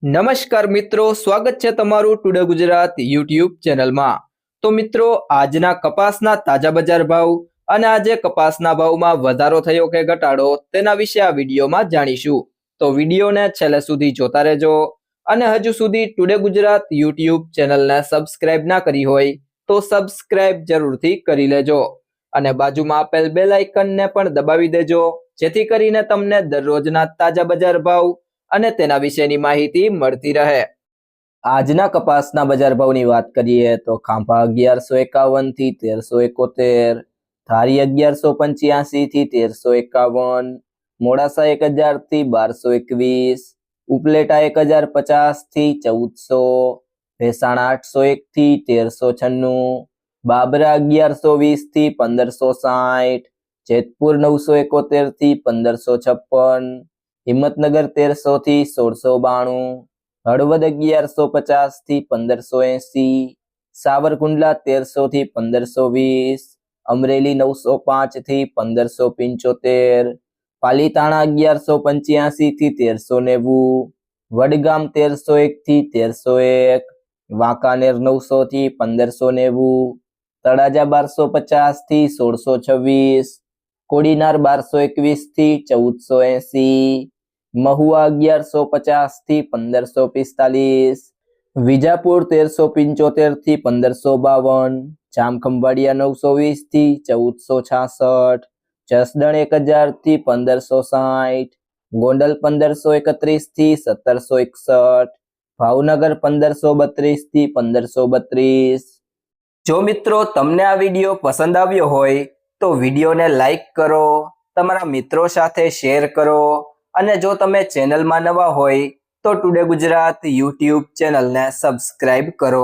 નમસ્કાર મિત્રો, સ્વાગત છે તમારું ટુડે ગુજરાત યુટ્યુબ ચેનલમાં। તો મિત્રો, આજના કપાસના તાજા બજાર ભાવ અને આજે કપાસના ભાવમાં વધારો થયો કે ઘટાડો તેના વિશે આ વિડીયોમાં જાણીશું। તો વિડીયોને છેલ્લે સુધી જોતા રહેજો અને હજુ સુધી ટુડે ગુજરાત યુટ્યુબ ચેનલને સબસ્ક્રાઇબ ના કરી હોય તો સબસ્ક્રાઇબ જરૂરથી કરી લેજો અને બાજુમાં આપેલ બેલ આઇકનને પણ દબાવી દેજો જેથી કરીને તમને દરરોજના તાજા બજાર ભાવ અને તેના વિશેની માહિતી મળતી રહે। આજના કપાસના બજાર ભાવની વાત કરીએ તો ખાંભા 1151 થી 1371, ધારી 1185 થી 1351, મોડાસા 1000 થી 1221, ઉપલેટા 1050 થી 1400, ભેસાણા 801 થી 1396, બાબરા 1120 થી 1560, જેતપુર 971 થી 1556, હિંમતનગર 1300 થી 1692, હળવદ 1150 થી 1580, સાવરકુંડલા 1300 થી 1520, અમરેલી 905 થી 1575, પાલીતાણા 1185 થી 1390, વડગામ 1301 થી 1301, વાંકાનેર 900 થી 1590, તળાજા 1250 થી 1626, કોડીનાર 1221 થી 1480, મહુવા 1150 થી 1545, વિજાપુર 1375 થી 1552, જામખંભાળિયા 920 થી 1466, જસદણ 1000 થી 1560, ગોંડલ 1531 થી 1761, ભાવનગર 1532 થી 1532। જો મિત્રો તમને આ વિડીયો પસંદ આવ્યો હોય તો વિડીયોને લાઈક કરો, તમારા મિત્રો સાથે શેર કરો અને જો તમે ચેનલમાં નવા હોય તો ટુડે ગુજરાત યુટ્યુબ ચેનલને સબસ્ક્રાઇબ કરો।